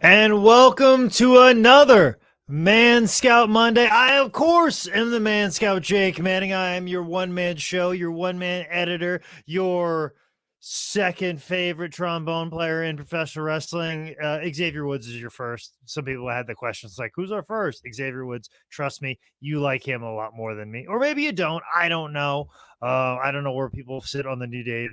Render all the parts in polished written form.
And welcome to another Man Scout Monday. I, of course, am the Man Scout Jake Manning. I am your one-man show, your one-man editor, your second favorite trombone player in professional wrestling. Xavier Woods is your first. Some people had the questions like, who's our first? Xavier Woods. Trust me, you like him a lot more than me. Or maybe you don't. I don't know. I don't know where people sit on the New Day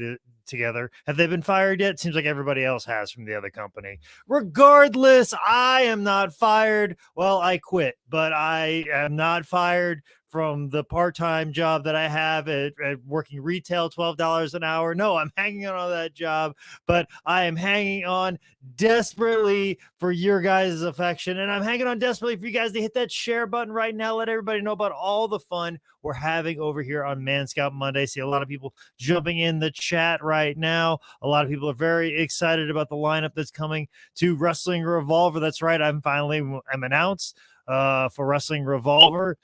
together. Have they been fired yet? Seems like everybody else has from the other company. Regardless, I am not fired. Well, I quit, but I am not fired from the part-time job that I have at working retail, $12 an hour. No, I'm hanging on that job, but I am hanging on desperately for your guys' affection. And I'm hanging on desperately for you guys to hit that share button right now. Let everybody know about all the fun we're having over here on Man Scout Monday. See a lot of people jumping in the chat right now. A lot of people are very excited about the lineup that's coming to Wrestling Revolver. That's right. I'm announced for Wrestling Revolver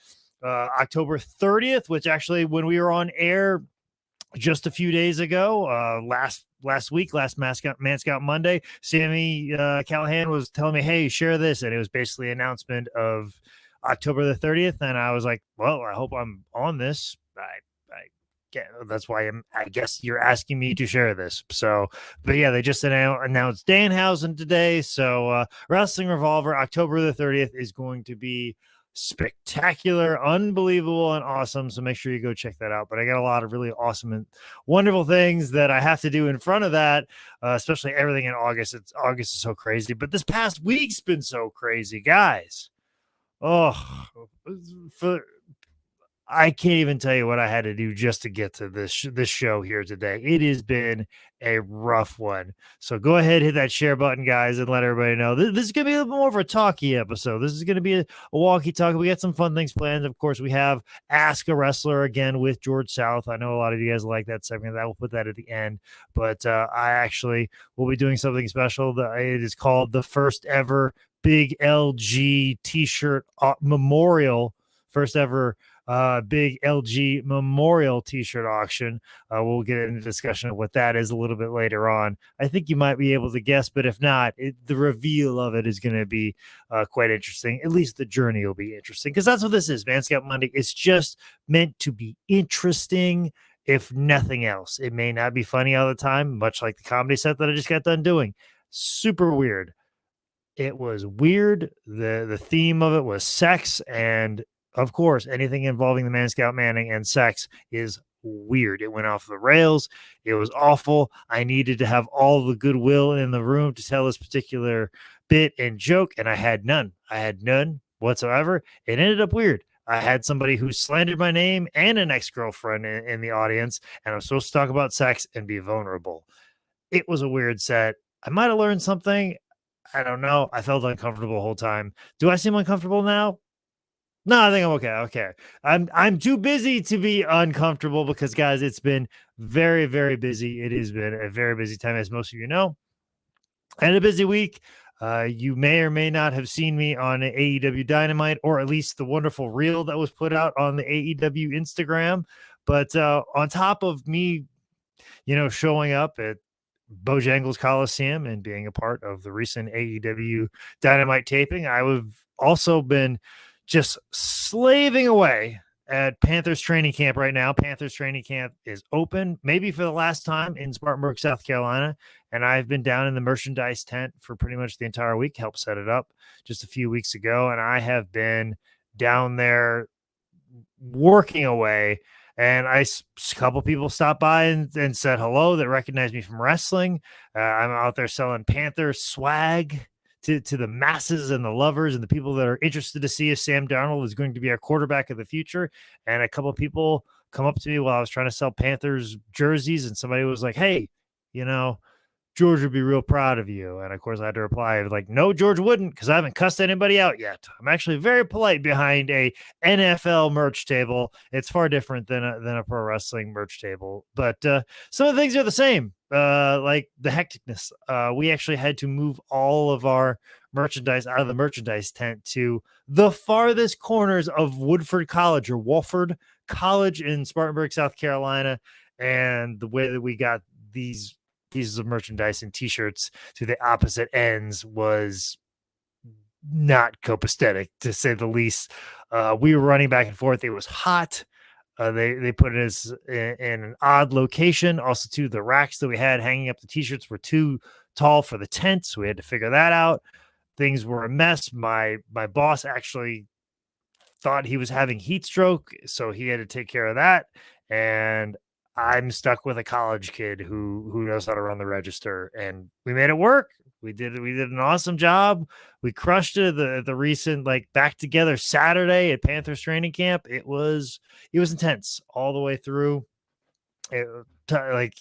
October 30th, which actually when we were on air just a few days ago, last week, last Man Scout Monday, Sammy Callahan was telling me, hey, share this. And it was basically an announcement of October the 30th. And I was like, well, I hope I'm on this. That's why I guess you're asking me to share this. So, but yeah, they just announced Danhausen today. So, Wrestling Revolver, October the 30th is going to be spectacular, unbelievable, and awesome. So make sure you go check that out. But I got a lot of really awesome and wonderful things that I have to do in front of that, especially everything in August. August is so crazy, but this past week's been so crazy, guys. Oh, I can't even tell you what I had to do just to get to this show here today. It has been a rough one. So go ahead, hit that share button, guys, and let everybody know. This is going to be a little bit more of a talky episode. This is going to be a walkie-talkie. We got some fun things planned. Of course, we have Ask a Wrestler again with George South. I know a lot of you guys like that segment. We'll put that at the end. But I actually will be doing something special. It is called the first ever Big LG T-shirt memorial. First ever big LG Memorial T-shirt auction. We'll get into discussion of what that is a little bit later on. I think you might be able to guess, but if not, the reveal of it is going to be quite interesting. At least the journey will be interesting because that's what this is, Man Scout Monday. It's just meant to be interesting, if nothing else. It may not be funny all the time, much like the comedy set that I just got done doing. Super weird. It was weird. The theme of it was sex, and of course, anything involving the Man Scout Manning and sex is weird. It went off the rails. It was awful. I needed to have all the goodwill in the room to tell this particular bit and joke, and I had none. I had none whatsoever. It ended up weird. I had somebody who slandered my name and an ex-girlfriend in the audience, and I'm supposed to talk about sex and be vulnerable. It was a weird set. I might have learned something. I don't know. I felt uncomfortable the whole time. Do I seem uncomfortable now? No, I think I'm okay. Okay. I'm too busy to be uncomfortable because, guys, it's been very, very busy. It has been a very busy time, as most of you know, and a busy week. You may or may not have seen me on AEW Dynamite, or at least the wonderful reel that was put out on the AEW Instagram. But on top of me, showing up at Bojangles Coliseum and being a part of the recent AEW Dynamite taping, I've also been just slaving away at Panthers training camp right now. Panthers training camp is open, maybe for the last time, in Spartanburg, South Carolina. And I've been down in the merchandise tent for pretty much the entire week, helped set it up just a few weeks ago. And I have been down there working away. And a couple people stopped by and said hello that recognized me from wrestling. I'm out there selling Panther swag to the masses and the lovers and the people that are interested to see if Sam Darnold is going to be our quarterback of the future. And a couple of people come up to me while I was trying to sell Panthers jerseys, and somebody was like, hey, George would be real proud of you. And of course, I had to reply like, no, George wouldn't, because I haven't cussed anybody out yet. I'm actually very polite behind a NFL merch table. It's far different than a pro wrestling merch table. But some of the things are the same, like the hecticness. We actually had to move all of our merchandise out of the merchandise tent to the farthest corners of Woodford College or Wofford College in Spartanburg, South Carolina. And the way that we got these pieces of merchandise and t-shirts to the opposite ends was not copacetic, to say the least. We were running back and forth. It was hot. They put us in an odd location. Also, too, the racks that we had hanging up the t-shirts were too tall for the tent, so we had to figure that out. Things were a mess. My boss actually thought he was having heat stroke, so he had to take care of that. And I'm stuck with a college kid who knows how to run the register, and we made it work. We did an awesome job. We crushed it. The recent like back together Saturday at Panthers training camp. It was intense all the way through. It, like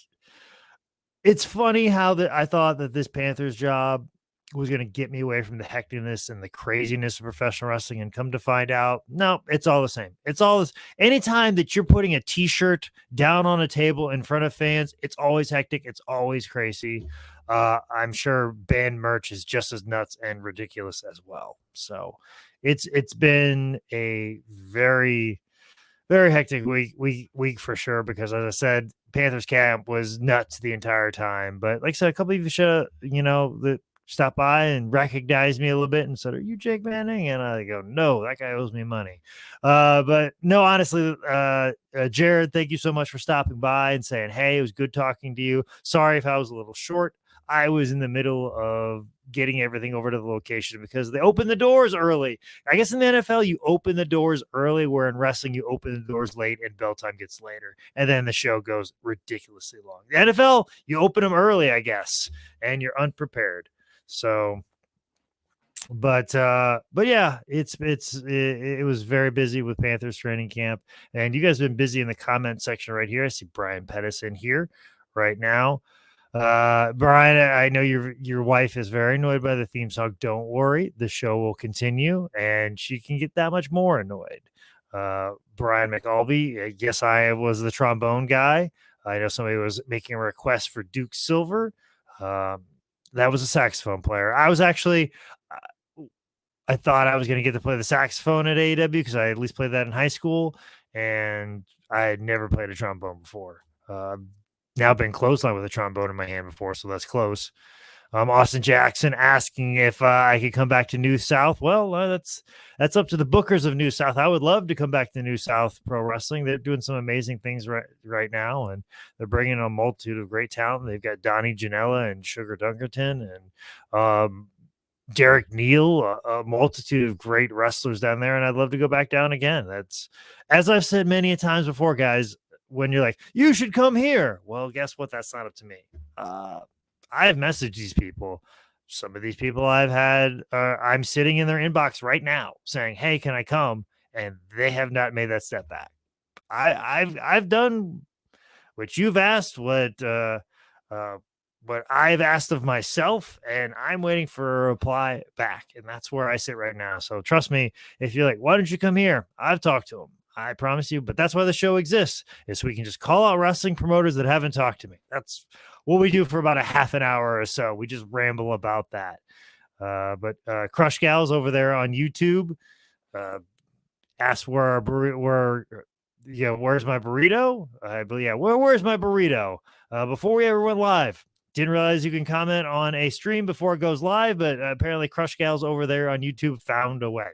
it's funny how that I thought that this Panthers job was going to get me away from the hecticness and the craziness of professional wrestling, and come to find out, no, it's all the same. It's all this. Anytime that you're putting a T-shirt down on a table in front of fans, it's always hectic. It's always crazy. I'm sure band merch is just as nuts and ridiculous as well. So it's been a very hectic week for sure, because as I said, Panthers camp was nuts the entire time. But like I said, a couple of you should that stopped by and recognized me a little bit and said, "Are you Jake Manning?" And I go, "No, that guy owes me money." But no, honestly, Jared, thank you so much for stopping by and saying, "Hey, it was good talking to you. Sorry if I was a little short. I was in the middle of getting everything over to the location because they open the doors early. I guess in the NFL, you open the doors early, where in wrestling, you open the doors late and bell time gets later. And then the show goes ridiculously long. The NFL, you open them early, I guess, and you're unprepared. So, but yeah, it was very busy with Panthers training camp, and you guys have been busy in the comment section right here. I see Brian Pettis in here right now. Brian, I know your wife is very annoyed by the theme song. Don't worry, the show will continue, and she can get that much more annoyed. Brian McAlvey, I guess I was the trombone guy. I know somebody was making a request for Duke Silver. Um, that was a saxophone player. I was actually, I thought I was going to get to play the saxophone at AEW because I at least played that in high school, and I had never played a trombone before. Now been clothesline with a trombone in my hand before, so that's close. Austin Jackson asking if I could come back to New South. Well, that's up to the bookers of New South. I would love to come back to New South Pro Wrestling. They're doing some amazing things right now, and they're bringing a multitude of great talent. They've got Donnie Janella and Sugar Dunkerton and Derek Neal, a multitude of great wrestlers down there, and I'd love to go back down again. That's, as I've said many times before, guys, when you're like, you should come here. Well, guess what? That's not up to me. I have messaged these people. Some of these people I've had, I'm sitting in their inbox right now saying, "Hey, can I come?" And they have not made that step back. I've done what you've asked, what I've asked of myself, and I'm waiting for a reply back. And that's where I sit right now. So trust me, if you're like, why don't you come here? I've talked to them. I promise you. But that's why the show exists, is so we can just call out wrestling promoters that haven't talked to me. That's what we do for about a half an hour or so. We just ramble about that. But Crush Gals over there on YouTube asked where's my burrito? I believe, yeah, where's my burrito? Before we ever went live, didn't realize you can comment on a stream before it goes live, but apparently Crush Gals over there on YouTube found a way.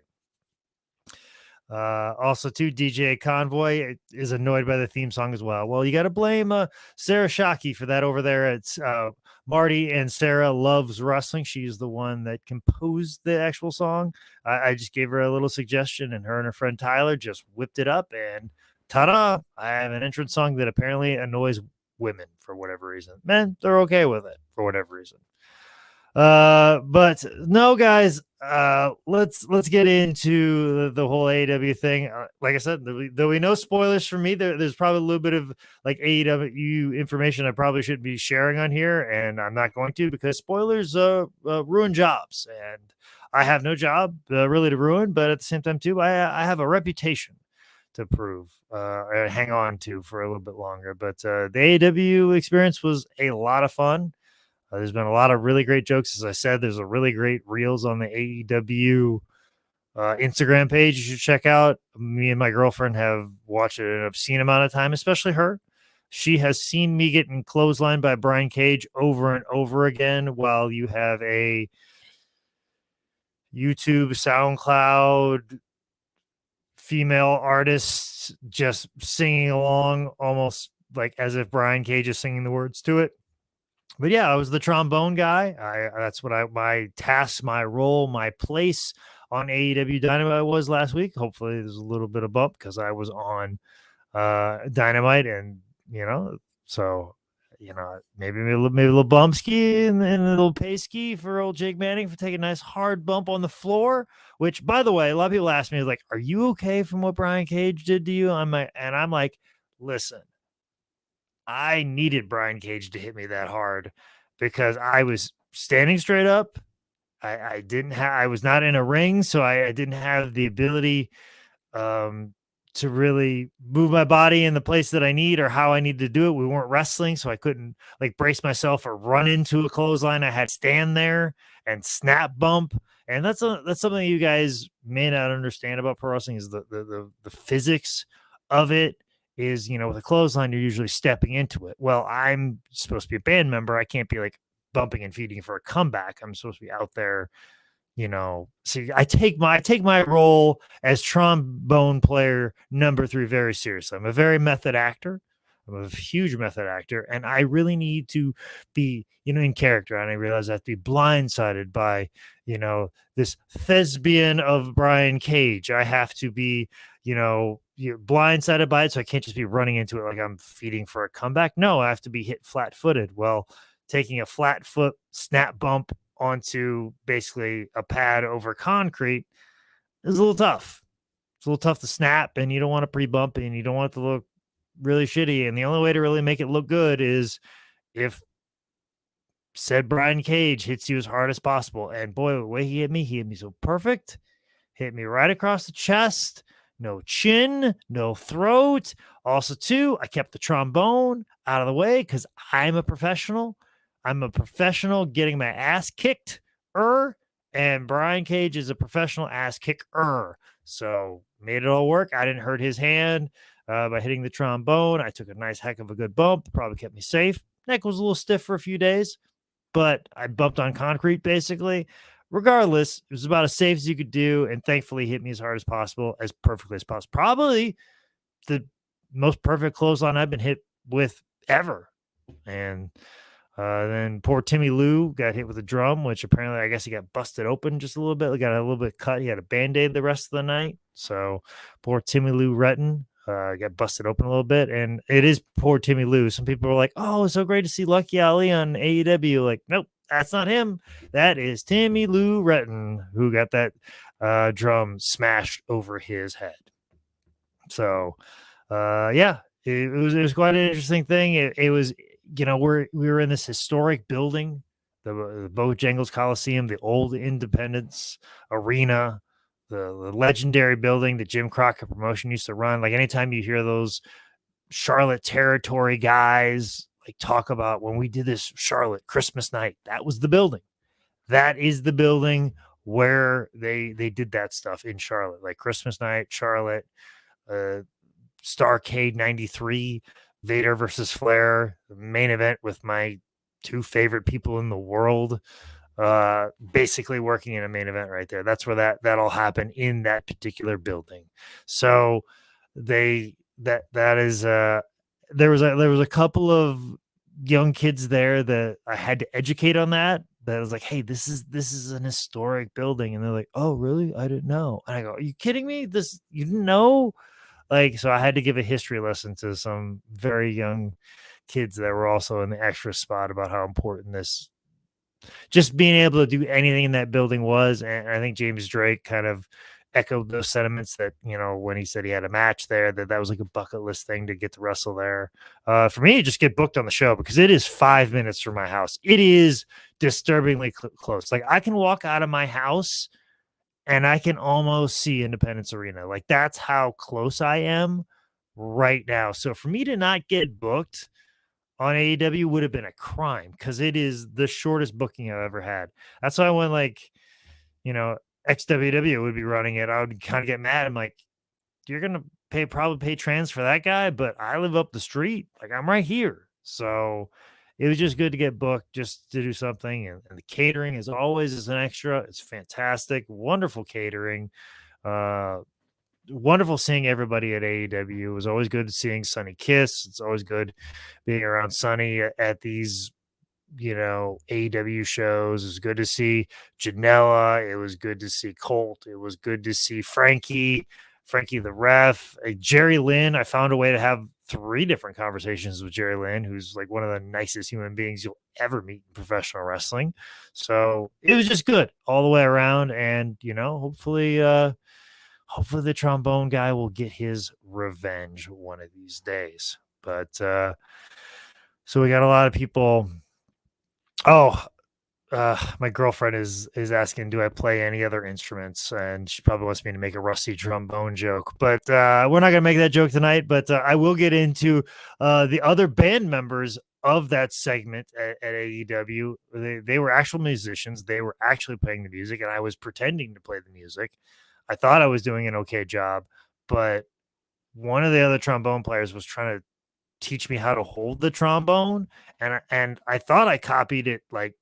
Also, too, DJ Convoy is annoyed by the theme song as well. Well, you got to blame Sarah Shockey for that over there. It's Marty and Sarah Loves Wrestling. She's the one that composed the actual song. I just gave her a little suggestion, and her friend Tyler just whipped it up, and ta-da! I have an entrance song that apparently annoys women for whatever reason. Men, they're okay with it for whatever reason. But no, guys, let's get into the whole AEW thing. Like I said, there'll be no spoilers for me. There's probably a little bit of like AEW information I probably shouldn't be sharing on here, and I'm not going to, because spoilers ruin jobs, and I have no job really to ruin. But at the same time, too, I have a reputation to prove and hang on to for a little bit longer. But the AEW experience was a lot of fun. There's been a lot of really great jokes. As I said, there's a really great reels on the AEW Instagram page you should check out. Me and my girlfriend have watched it an obscene amount of time, especially her. She has seen me getting clotheslined by Brian Cage over and over again, while you have a YouTube, SoundCloud, female artists just singing along almost like as if Brian Cage is singing the words to it. But yeah, I was the trombone guy. That's what my task, my role, my place on AEW Dynamite was last week. Hopefully there's a little bit of bump because I was on Dynamite, and so maybe a little bump ski and a little pay ski for old Jake Manning for taking a nice hard bump on the floor. Which, by the way, a lot of people ask me like, "Are you okay from what Brian Cage did to you?" I'm like, listen, I needed Brian Cage to hit me that hard because I was standing straight up. I didn't have I was not in a ring, so I didn't have the ability um, to really move my body in the place that I need or how I need to do it. We weren't wrestling, so I couldn't like brace myself or run into a clothesline. I had to stand there and snap bump. And that's something you guys may not understand about pro wrestling is the physics of it is, with a clothesline, you're usually stepping into it. Well, I'm supposed to be a band member. I can't be like bumping and feeding for a comeback. I'm supposed to be out there, see, I take my role as trombone player number 3 very seriously. I'm a very method actor. I'm a huge method actor, and I really need to be, in character. And I realize I have to be blindsided by, this thespian of Brian Cage. I have to be, blindsided by it, so I can't just be running into it like I'm feeding for a comeback. No, I have to be hit flat-footed. Well, taking a flat foot snap bump onto basically a pad over concrete is a little tough. It's a little tough to snap, and you don't want to pre-bump, and you don't want it to look really shitty. And the only way to really make it look good is if said Brian Cage hits you as hard as possible. And boy, the way he hit me so perfect. Hit me right across the chest. No chin, no throat. Also, too, I kept the trombone out of the way because I'm a professional. I'm a professional getting my ass kicked. And Brian Cage is a professional ass kicker. So made it all work. I didn't hurt his hand by hitting the trombone. I took a nice heck of a good bump. Probably kept me safe. Neck was a little stiff for a few days, but I bumped on concrete basically. Regardless, it was about as safe as you could do, and thankfully hit me as hard as possible, as perfectly as possible. Probably the most perfect clothesline I've been hit with ever. And then poor Timmy Lou got hit with a drum, which apparently I guess he got busted open just a little bit. He got a little bit cut. He had a band-aid the rest of the night. So poor Timmy Lou Retton got busted open a little bit. And it is poor Timmy Lou. Some people were like, oh, it's so great to see Lucky Ali on AEW. Like, nope, that's not him. That is Timmy Lou Retton, who got that drum smashed over his head. So yeah, it was quite an interesting thing. It was, we were in this historic building, the Bojangles Coliseum, the old Independence Arena, the legendary building that Jim Crockett Promotion used to run. Like anytime you hear those Charlotte territory guys like talk about when we did this Charlotte Christmas night, that was the building. That is the building where they did that stuff in Charlotte, like Christmas night, Charlotte, Starrcade 93, Vader versus Flair, the main event with my 2 favorite people in the world, basically working in a main event right there. That's where that all happened in that particular building. So that is there was a couple of young kids there that I had to educate on that. That was like, hey, this is an historic building, and they're like, oh, really? I didn't know. And I go, are you kidding me? This you didn't know? Like, so I had to give a history lesson to some very young kids that were also in the extra spot about how important this just being able to do anything in that building was. And I think James Drake kind of echoed those sentiments that, when he said he had a match there, that was like a bucket list thing to get to wrestle there. For me, just get booked on the show because it is 5 minutes from my house. It is disturbingly close. Like I can walk out of my house and I can almost see Independence Arena. Like that's how close I am right now. So for me to not get booked on AEW would have been a crime because it is the shortest booking I've ever had. That's why when XWW would be running it, I would kind of get mad. I'm like, you're gonna probably pay trans for that guy, but I live up the street. Like I'm right here. So it was just good to get booked just to do something. And the catering, as always, is an extra. It's fantastic, wonderful catering. Uh, Wonderful seeing everybody at AEW. It was always good seeing Sonny Kiss. It's always good being around Sonny at these, AEW shows. It was good to see Janela. It was good to see Colt. It was good to see Frankie the ref, Jerry Lynn. I found a way to have 3 different conversations with Jerry Lynn, who's like one of the nicest human beings you'll ever meet in professional wrestling. So it was just good all the way around. And, hopefully the trombone guy will get his revenge one of these days. But so we got a lot of people. Oh, my girlfriend is asking, do I play any other instruments? And she probably wants me to make a rusty trombone joke, but we're not gonna make that joke tonight. But I will get into the other band members of that segment at AEW. They were actual musicians. They were actually playing the music, and I was pretending to play the music. I thought I was doing an okay job, but one of the other trombone players was trying to teach me how to hold the trombone, and I thought I copied it like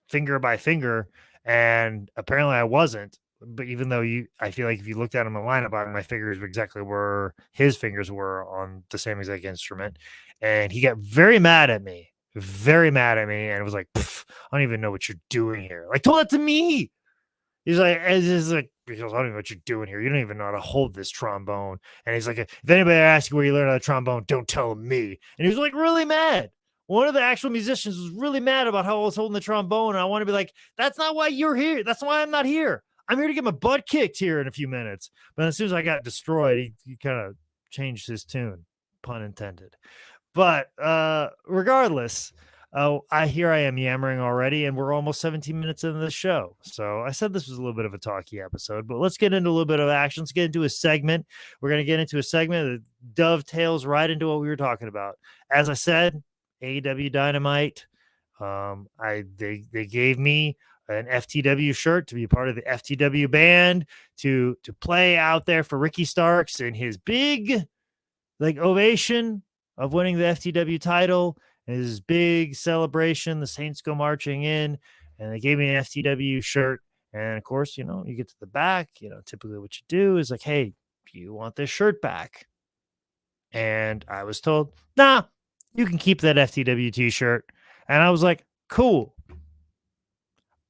finger by finger, and apparently I wasn't. But even though I feel like if you looked at him in the lineup, my fingers were exactly where his fingers were on the same exact instrument, and he got very mad at me, and it was like, I don't even know what you're doing here. Like, told that to me. He's like, he goes, I don't even know what you're doing here. You don't even know how to hold this trombone. And he's like, if anybody asks you where you learned how to trombone, don't tell me. And he was like really mad. One of the actual musicians was really mad about how I was holding the trombone. And I want to be like, that's not why you're here. That's why I'm not here. I'm here to get my butt kicked here in a few minutes. But as soon as I got destroyed, he kind of changed his tune, pun intended. But regardless, I am yammering already, and we're almost 17 minutes into the show. So I said this was a little bit of a talky episode, but let's get into a little bit of action. Let's get into a segment. We're going to get into a segment that dovetails right into what we were talking about. As I said, AEW Dynamite. They gave me an FTW shirt to be part of the FTW band to play out there for Ricky Starks in his big ovation of winning the FTW title. And his big celebration, the Saints go marching in, and they gave me an FTW shirt. And of course, you get to the back, typically what you do is like, hey, do you want this shirt back? And I was told, nah, you can keep that FTW t-shirt. And I was like, cool.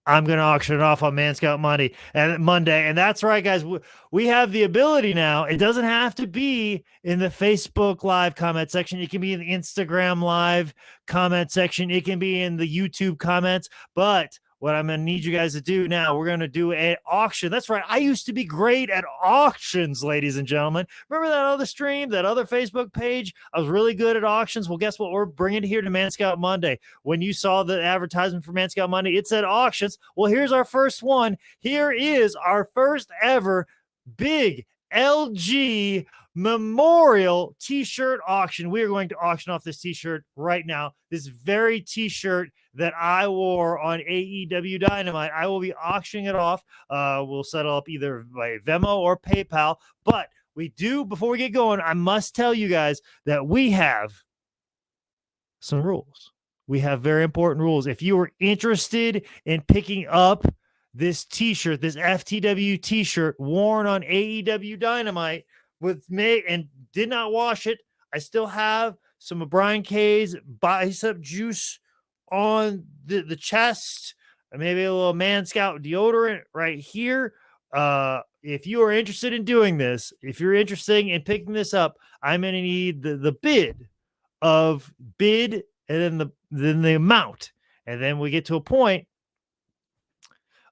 I'm going to auction it off on Man Scout Monday. And that's right, guys. We have the ability now. It doesn't have to be in the Facebook Live comment section. It can be in the Instagram Live comment section. It can be in the YouTube comments. But what I'm going to need you guys to do now, we're going to do an auction. That's right. I used to be great at auctions, ladies and gentlemen. Remember that other stream, that other Facebook page? I was really good at auctions. Well, guess what? We're bringing it here to Man Scout Monday. When you saw the advertisement for Man Scout Monday, it said auctions. Well, here's our first one. Here is our first ever big LG Memorial t-shirt auction. We are going to auction off this t-shirt right now. This very t-shirt that I wore on AEW Dynamite. I will be auctioning it off. We'll settle up either by Venmo or PayPal. But before we get going, I must tell you guys that we have some rules. We have very important rules. If you are interested in picking up this t-shirt, this FTW t-shirt worn on AEW Dynamite with me and did not wash it, I still have some of Brian K's bicep juice on the chest, maybe a little Man Scout deodorant right here. If you are interested in doing this, if you're interested in picking this up, I'm going to need the bid and then the amount. And then we get to a point.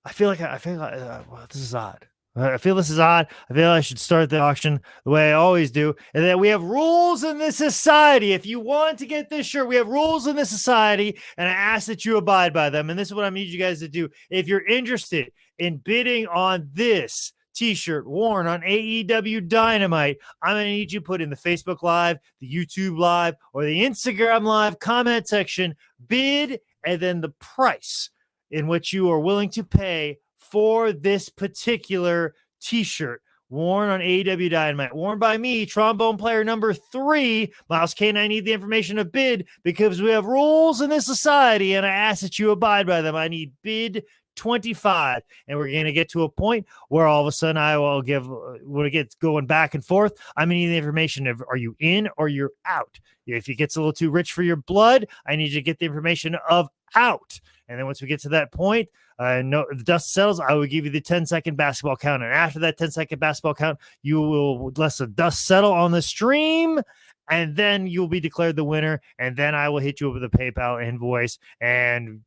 I feel like this is odd. I feel this is odd. I feel I should start the auction the way I always do. And then we have rules in this society. If you want to get this shirt, we have rules in this society, and I ask that you abide by them. And this is what I need you guys to do. If you're interested in bidding on this t-shirt worn on AEW Dynamite, I'm going to need you to put in the Facebook Live, the YouTube Live, or the Instagram Live comment section, bid, and then the price in which you are willing to pay for this particular t-shirt. worn on AEW Dynamite, worn by me, trombone player number 3. Miles Kane, I need the information of bid because we have rules in this society and I ask that you abide by them. I need bid 25. And we're going to get to a point where all of a sudden I will give, when it gets going back and forth, I'm going to need the information of are you in or you're out? If it gets a little too rich for your blood, I need you to get the information of out. And then once we get to that point, no, the dust settles, I will give you the 10-second basketball count. And after that 10-second basketball count, you will let the dust settle on the stream. And then you'll be declared the winner. And then I will hit you up with a PayPal invoice and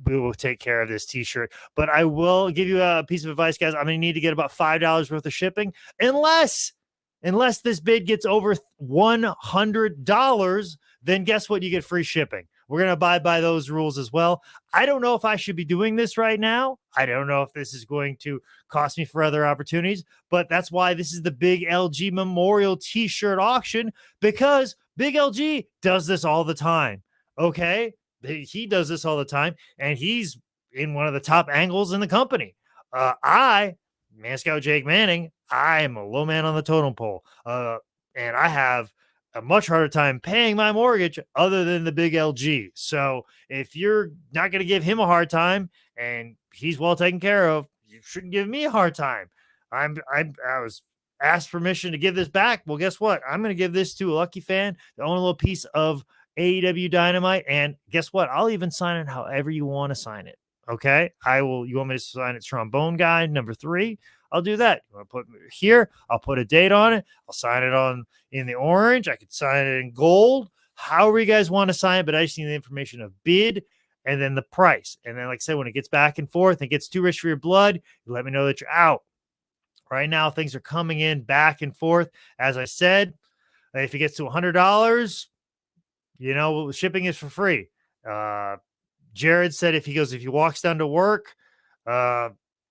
we will take care of this t-shirt. But I will give you a piece of advice, guys. I'm going to need to get about $5 worth of shipping unless this bid gets over $100, then guess what? You get free shipping. We're going to abide by those rules as well. I don't know if I should be doing this right now. I don't know if this is going to cost me for other opportunities, but that's why this is the Big LG Memorial T-shirt auction, because Big LG does this all the time. Okay? He does this all the time, and he's in one of the top angles in the company. Man Scout Jake Manning, I am a low man on the totem pole. And I have a much harder time paying my mortgage other than the Big LG. So if you're not going to give him a hard time and he's well taken care of, you shouldn't give me a hard time. I was asked permission to give this back. Well, guess what? I'm going to give this to a lucky fan to own a little piece of AEW Dynamite. And guess what? I'll even sign it however you want to sign it. Okay. You want me to sign it trombone guy number 3? I'll do that. You want to put it here? I'll put a date on it. I'll sign it in the orange. I could sign it in gold. However you guys want to sign it, but I just need the information of bid and then the price. And then, like I said, when it gets back and forth, it gets too rich for your blood, you let me know that you're out. Right now, things are coming in back and forth. As I said, if it gets to $100, shipping is for free. Jared said if he walks down to work,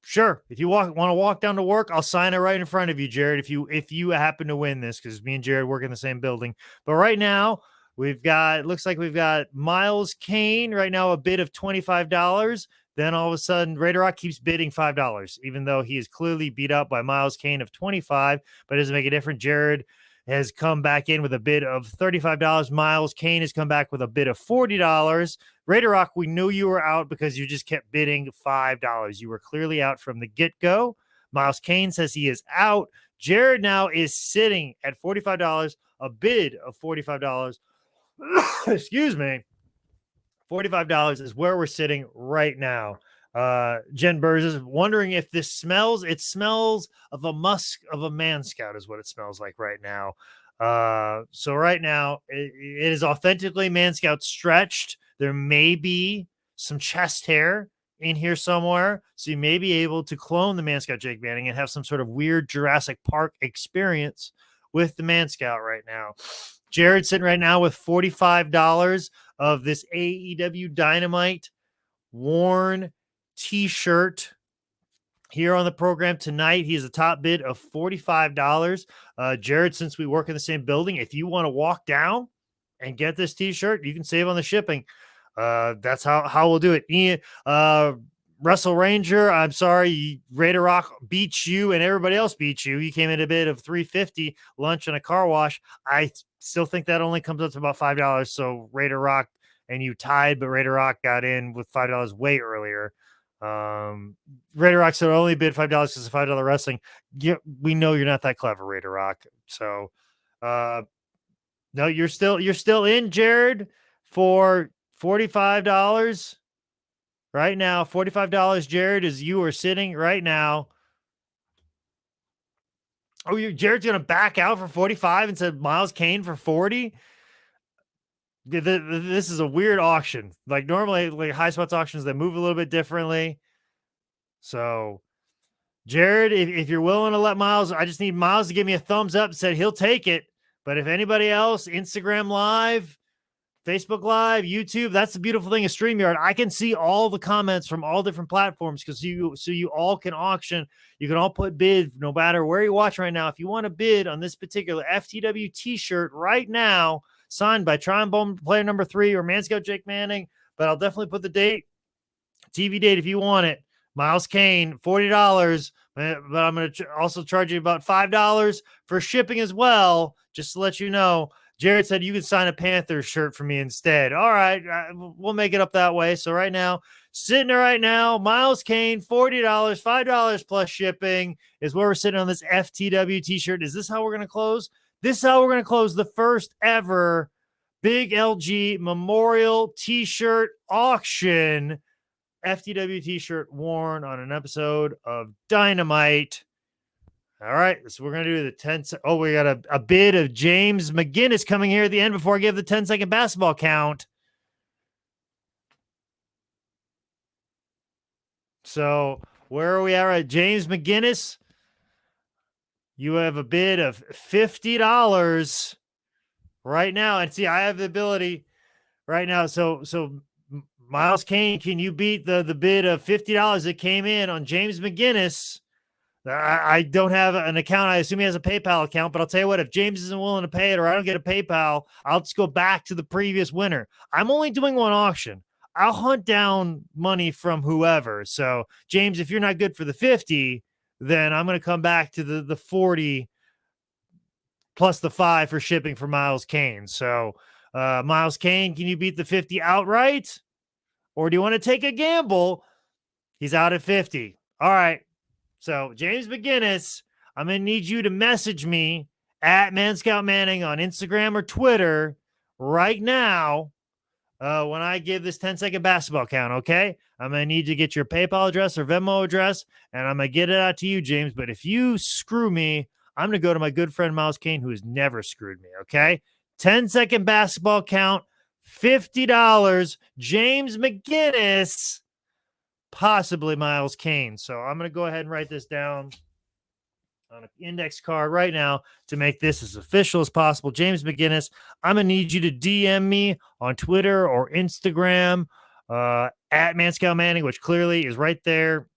sure. If you want to walk down to work, I'll sign it right in front of you, Jared. If you happen to win this, because me and Jared work in the same building. But right now, looks like we've got Miles Kane right now, a bid of $25. Then all of a sudden, Raider Rock keeps bidding $5, even though he is clearly beat up by Miles Kane of $25. But it doesn't make a difference. Jared has come back in with a bid of $35. Miles Kane has come back with a bid of $40. Raider Rock, we knew you were out because you just kept bidding $5. You were clearly out from the get-go. Miles Kane says he is out. Jared now is sitting at $45, a bid of $45. Excuse me. $45 is where we're sitting right now. Jen Burrs is wondering if this smells. It smells of a musk of a man scout is what it smells like right now. So right now it is authentically man scout stretched. There may be some chest hair in here somewhere. So you may be able to clone the man scout Jake Manning and have some sort of weird Jurassic Park experience with the man scout right now. Jared's sitting right now with $45 of this AEW Dynamite worn t-shirt here on the program tonight. He has a top bid of $45. Jared, since we work in the same building, if you want to walk down and get this t-shirt, you can save on the shipping. That's how we'll do it. Ian, Russell Ranger, I'm sorry, Raider Rock beats you and everybody else beats you. You came in a bid of $350, lunch and a car wash. I still think that only comes up to about $5. So Raider Rock and you tied, but Raider Rock got in with $5 way earlier. Raider Rock said only bid $5 because it's $5 wrestling. We know you're not that clever, Raider Rock. So no, you're still in, Jared, for $45 right now. $45, Jared, as you are sitting right now. Oh, Jared's gonna back out for 45 and said Miles Kane for 40. This is a weird auction. Like normally, like high spots auctions, they move a little bit differently. So, Jared, if you're willing to let Miles, I just need Miles to give me a thumbs up and said he'll take it. But if anybody else, Instagram Live, Facebook Live, YouTube, that's the beautiful thing of StreamYard. I can see all the comments from all different platforms so you all can auction. You can all put bid no matter where you watch right now. If you want to bid on this particular FTW t-shirt right now, signed by Trombone Player number 3 or Man Scout Jake Manning, but I'll definitely put the date, TV date if you want it. Miles Kane, $40 but I'm going to also charge you about $5 for shipping as well, just to let you know. Jared said you can sign a Panthers shirt for me instead. All right, we'll make it up that way. So right now, sitting there right now, Miles Kane, $40, $5 plus shipping is where we're sitting on this FTW t-shirt. Is this how we're going to close? This is how we're going to close the first ever Big LG Memorial t-shirt auction. FTW t-shirt worn on an episode of Dynamite. All right, so we're going to do the 10. Oh, we got a bid of James McGinnis coming here at the end before I give the 10-second basketball count. So where are we at? James McGinnis, you have a bid of $50 right now. And see, I have the ability right now. So Miles Kane, can you beat the bid of $50 that came in on James McGinnis? I don't have an account. I assume he has a PayPal account, but I'll tell you what, if James isn't willing to pay it or I don't get a PayPal, I'll just go back to the previous winner. I'm only doing one auction. I'll hunt down money from whoever. So, James, if you're not good for the 50, then I'm going to come back to the 40 plus the 5 for shipping for Miles Kane. So, Miles Kane, can you beat the 50 outright? Or do you want to take a gamble? He's out at 50. All right. So, James McGinnis, I'm going to need you to message me at Manscout Manning on Instagram or Twitter right now when I give this 10-second basketball count, okay? I'm going to need to get your PayPal address or Venmo address, and I'm going to get it out to you, James. But if you screw me, I'm going to go to my good friend Miles Kane, who has never screwed me, okay? 10-second basketball count, $50. James McGinnis, possibly Miles Kane. So I'm going to go ahead and write this down on an index card right now to make this as official as possible. James McGinnis, I'm going to need you to DM me on Twitter or Instagram at Manscout Manning, which clearly is right there.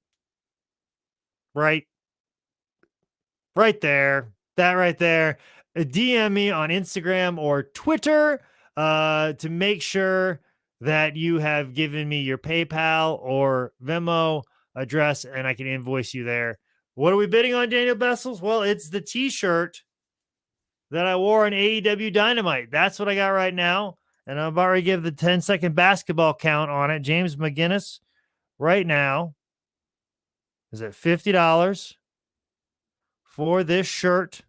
Right there. That right there. DM me on Instagram or Twitter to make sure that you have given me your PayPal or Venmo address and I can invoice you there. What are we bidding on, Daniel Bessels? Well, it's the t-shirt that I wore on AEW Dynamite. That's what I got right now. And I'm about to give the 10-second basketball count on it. James McGinnis right now is at $50 for this shirt.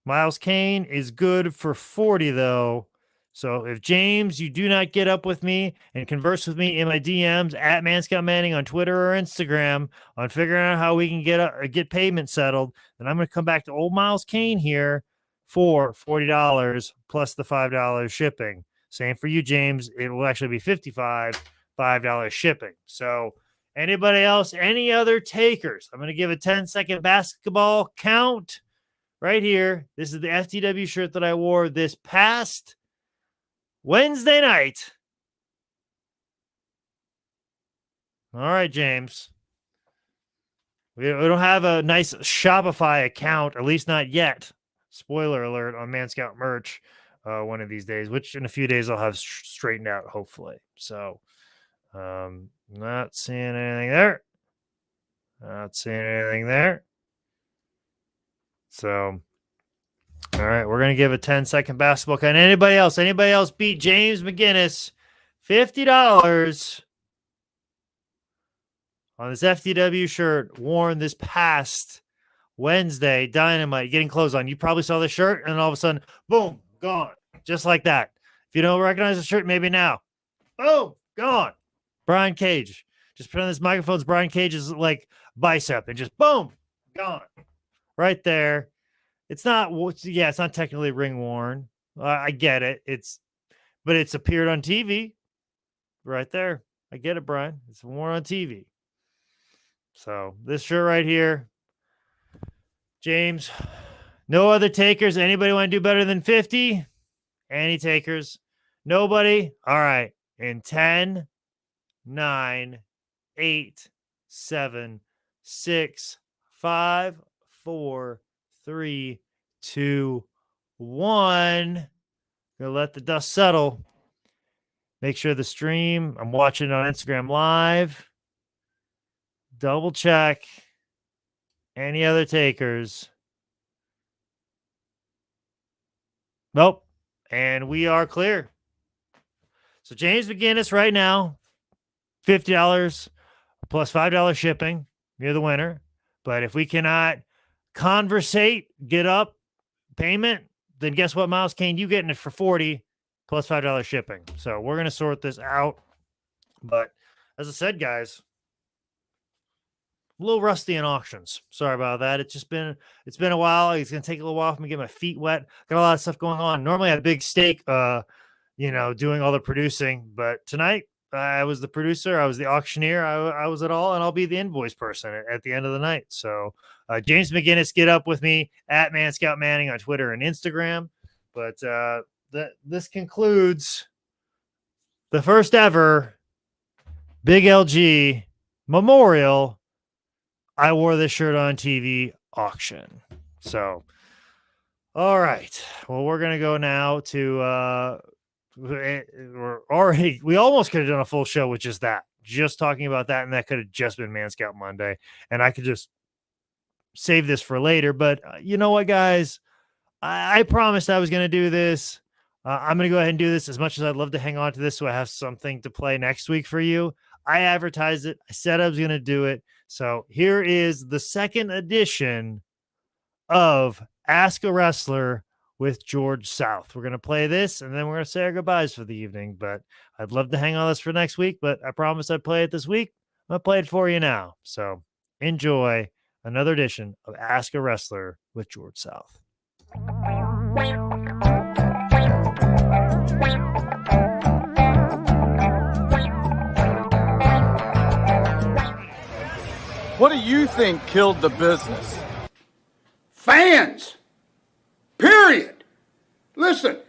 Miles Kane is good for 40 though. So if James, you do not get up with me and converse with me in my DMs at Manscout Manning on Twitter or Instagram on figuring out how we can get payment settled, then I'm going to come back to old Miles Kane here for $40 plus the $5 shipping. Same for you, James. It will actually be $5 shipping. So anybody else, any other takers? I'm going to give a 10-second basketball count right here. This is the FTW shirt that I wore this past Wednesday night. All right, James. We don't have a nice Shopify account, at least not yet. Spoiler alert on Manscout merch one of these days, which in a few days I'll have straightened out, hopefully. So, not seeing anything there. Not seeing anything there. So, all right, we're going to give a 10-second basketball count. Anybody else beat James McGinnis $50 on this FTW shirt worn this past Wednesday Dynamite, getting clothes on. You probably saw the shirt and all of a sudden, boom, gone. Just like that. If you don't recognize the shirt, maybe now. Boom, gone. Brian Cage. Just put on this microphone's Brian Cage's like bicep and just boom, gone. Right there. It's not technically ring worn. I get it. But it's appeared on TV right there. I get it, Brian. It's worn on TV. So this shirt right here, James, no other takers. Anybody want to do better than 50? Any takers? Nobody? All right. In 10, 9, 8, 7, 6, 5, 4, 3, 2, 1. Gonna let the dust settle. Make sure the stream, I'm watching it on Instagram Live. double check any other takers. Nope. And we are clear. So James McGinnis right now, $50 plus $5 shipping. You're the winner. But if we cannot conversate, get up, payment, then guess what, Miles Kane? You getting it for $40 plus $5 shipping. So we're going to sort this out. But as I said, guys, a little rusty in auctions. Sorry about that. It's been a while. It's going to take a little while for me to get my feet wet. Got a lot of stuff going on. Normally I have a big stake, doing all the producing. But tonight I was the producer. I was the auctioneer. I was it all, and I'll be the invoice person at the end of the night. So James McGinnis, get up with me at Man Scout Manning on Twitter and Instagram. But this concludes the first ever Big LG Memorial I wore this shirt on TV auction. So, all right. Well, we're going to go now to we almost could have done a full show with just talking about that, and that could have just been Man Scout Monday, and I could just save this for later. But you know what, guys, I promised I was going to do this. I'm going to go ahead and do this. As much as I'd love to hang on to this so I have something to play next week for you, I advertised it. I said I was going to do it. So here is the second edition of Ask a Wrestler with George South. We're going to play this, and then we're going to say our goodbyes for the evening. But I'd love to hang on this for next week, but I promised I'd play it this week. I'm going to play it for you now. So enjoy another edition of Ask a Wrestler with George South. What do you think killed the business? Fans. Period. Listen,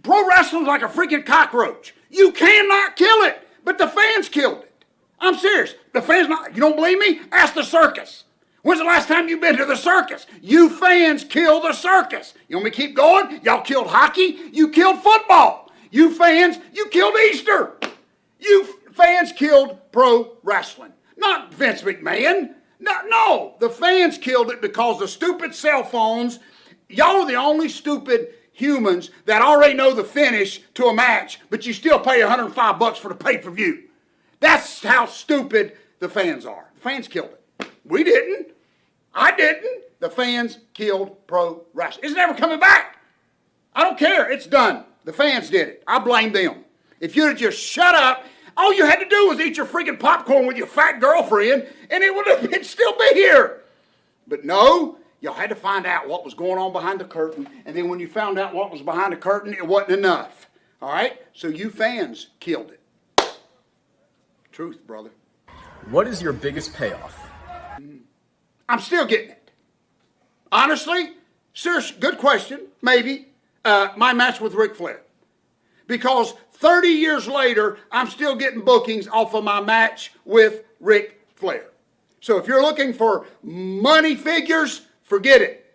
pro wrestling's like a freaking cockroach. You cannot kill it, but the fans killed it. I'm serious. The fans you don't believe me? Ask the circus. When's the last time you've been to the circus? You fans killed the circus. You want me to keep going? Y'all killed hockey. You killed football. You fans, you killed Easter. You fans killed pro wrestling. Not Vince McMahon. No, the fans killed it because the stupid cell phones, y'all are the only stupid humans that already know the finish to a match, but you still pay $105 for the pay-per-view. That's how stupid the fans are. The fans killed it. We didn't. I didn't. The fans killed pro wrestling. It's never coming back. I don't care. It's done. The fans did it. I blame them. If you'd have just shut up, all you had to do was eat your freaking popcorn with your fat girlfriend, and it'd still be here. But no, y'all had to find out what was going on behind the curtain, and then when you found out what was behind the curtain, it wasn't enough. All right? So you fans killed it. Truth, brother. What is your biggest payoff? I'm still getting it. Honestly, serious, good question, maybe, my match with Ric Flair. Because 30 years later, I'm still getting bookings off of my match with Ric Flair. So if you're looking for money figures, forget it.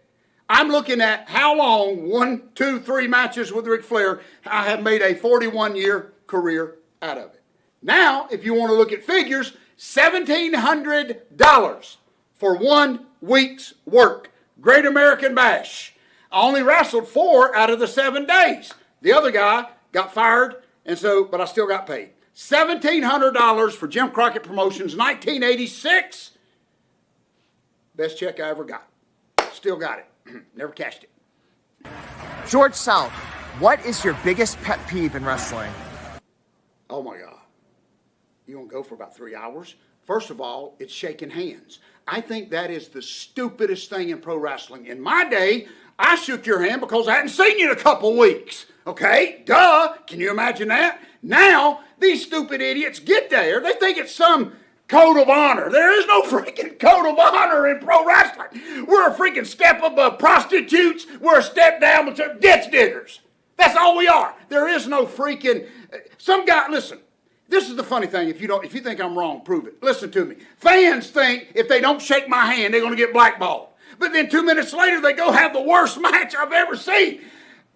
I'm looking at how long, 1, 2, 3 matches with Ric Flair, I have made a 41-year career out of it. Now, if you want to look at figures, $1,700 for 1 week's work. Great American Bash. I only wrestled 4 out of the 7 days. The other guy got fired, but I still got paid. $1,700 for Jim Crockett Promotions, 1986. Best check I ever got. Still got it. Never cashed it. George South, what is your biggest pet peeve in wrestling? Oh my God. You want to go for about 3 hours? First of all, it's shaking hands. I think that is the stupidest thing in pro wrestling. In my day, I shook your hand because I hadn't seen you in a couple weeks. Okay? Duh. Can you imagine that? Now, these stupid idiots get there. They think it's some code of honor. There is no freaking code of honor in pro wrestling. We're a freaking step above prostitutes. We're a step down with ditch diggers. That's all we are. There is no freaking... Some guy, listen, this is the funny thing. If you think I'm wrong, prove it. Listen to me. Fans think if they don't shake my hand, they're going to get blackballed. But then 2 minutes later, they go have the worst match I've ever seen.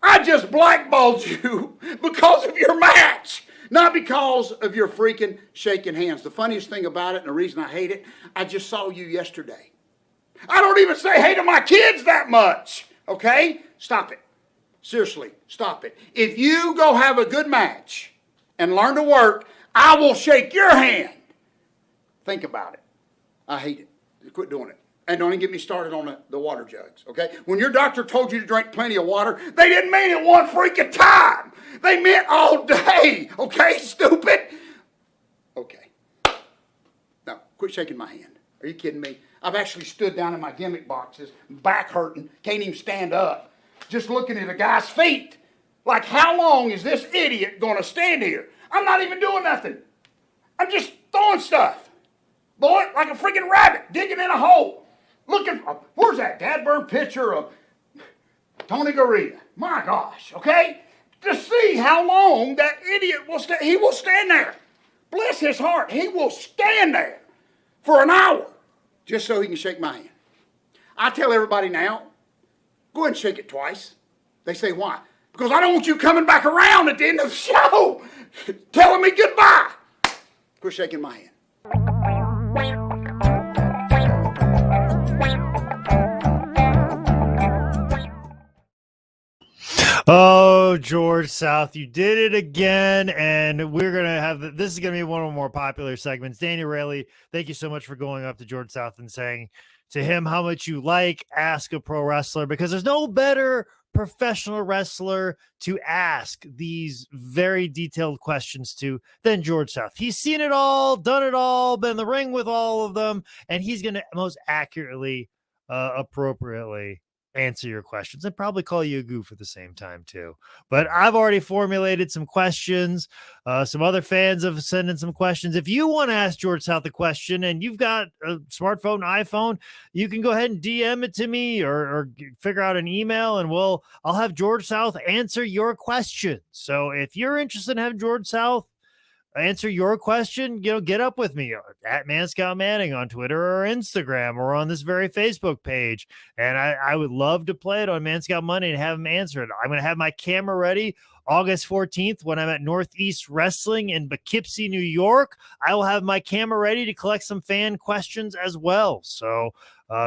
I just blackballed you because of your match. Not because of your freaking shaking hands. The funniest thing about it, and the reason I hate it, I just saw you yesterday. I don't even say hey to my kids that much, okay? Stop it. Seriously, stop it. If you go have a good match and learn to work, I will shake your hand. Think about it. I hate it. Quit doing it. And don't even get me started on the water jugs, okay? When your doctor told you to drink plenty of water, they didn't mean it one freaking time. They meant all day, okay, stupid? Okay. Now, quit shaking my hand. Are you kidding me? I've actually stood down in my gimmick boxes, back hurting, can't even stand up, just looking at a guy's feet. Like, how long is this idiot going to stand here? I'm not even doing nothing. I'm just throwing stuff. Boy, like a freaking rabbit digging in a hole. Looking for, where's that dadburn picture of Tony Gurria? My gosh, okay? To see how long that idiot will stand. He will stand there. Bless his heart. He will stand there for an hour just so he can shake my hand. I tell everybody now, go ahead and shake it twice. They say, why? Because I don't want you coming back around at the end of the show telling me goodbye. Quit shaking my hand. Oh, George South, you did it again. And we're going to have this is going to be one of the more popular segments. Daniel Rayleigh, thank you so much for going up to George South and saying to him how much you Ask a Pro Wrestler, because there's no better professional wrestler to ask these very detailed questions to than George South. He's seen it all, done it all, been in the ring with all of them, and he's going to most accurately, appropriately answer your questions and probably call you a goof at the same time too. But I've already formulated some questions. Some other fans have sent in some questions. If you want to ask George South a question and you've got a smartphone, iPhone, you can go ahead and DM it to me or figure out an email and I'll have George South answer your question. So if you're interested in having George South answer your question, get up with me at Man Scout Manning on Twitter or Instagram or on this very Facebook page. And I would love to play it on Man Scout Monday and have him answer it. I'm going to have my camera ready August 14th when I'm at Northeast Wrestling in Poughkeepsie, New York. I will have my camera ready to collect some fan questions as well. So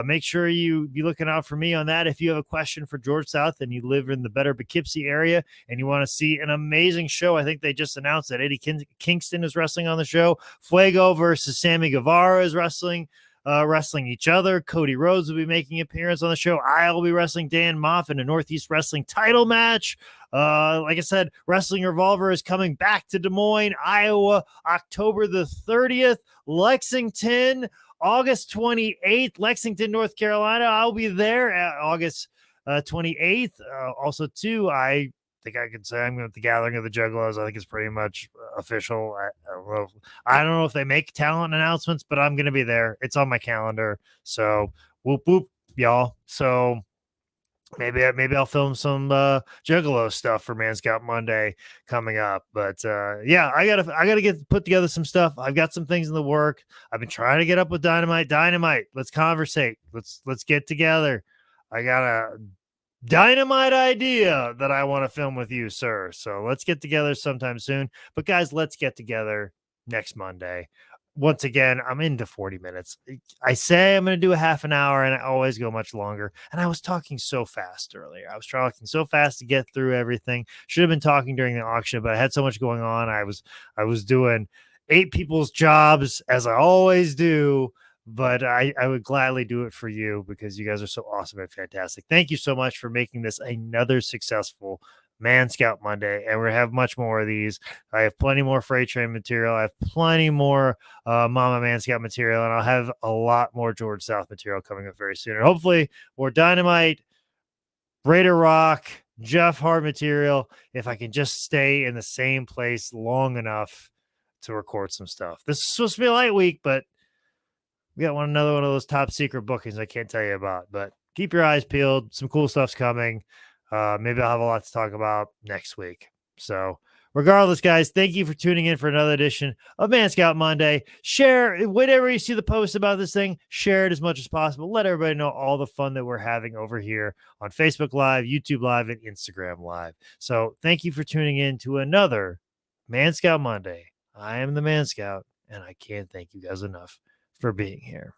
make sure you be looking out for me on that. If you have a question for George South and you live in the better Poughkeepsie area and you want to see an amazing show, I think they just announced that Eddie Kingston is wrestling on the show. Fuego versus Sammy Guevara is wrestling each other. Cody Rhodes will be making an appearance on the show. I'll be wrestling Dan Moff in a Northeast Wrestling title match. Like I said, Wrestling Revolver is coming back to Des Moines, Iowa, October the 30th. Lexington, August 28th. Lexington, North Carolina, I'll be there at August 28th. Also, too, I think I could say I'm going to the Gathering of the Juggalos. I think it's pretty much official. I don't know if they make talent announcements, but I'm going to be there. It's on my calendar. So whoop whoop, y'all. So maybe I'll film some Juggalo stuff for Man Scout Monday coming up. But yeah, I gotta get put together some stuff. I've got some things in the work. I've been trying to get up with Dynamite. Let's conversate. Let's get together. I got a dynamite idea that I want to film with you, sir. So let's get together sometime soon. But guys, let's get together next Monday. Once again, I'm into 40 minutes. I say I'm going to do a half an hour and I always go much longer. And I was talking so fast earlier. I was talking so fast to get through everything. Should have been talking during the auction, but I had so much going on. I was doing 8 people's jobs as I always do. But I would gladly do it for you because you guys are so awesome and fantastic. Thank you so much for making this another successful Man Scout Monday. And we're going to have much more of these. I have plenty more Freight Train material. I have plenty more Mama Man Scout material. And I'll have a lot more George South material coming up very soon. And hopefully more Dynamite, Raider Rock, Jeff Hart material, if I can just stay in the same place long enough to record some stuff. This is supposed to be a light week, but we got another one of those top secret bookings I can't tell you about, but keep your eyes peeled. Some cool stuff's coming. Maybe I'll have a lot to talk about next week. So regardless, guys, thank you for tuning in for another edition of Man Scout Monday. Share whenever you see the post about this thing, share it as much as possible. Let everybody know all the fun that we're having over here on Facebook Live, YouTube Live, and Instagram Live. So thank you for tuning in to another Man Scout Monday. I am the Man Scout, and I can't thank you guys enough for being here.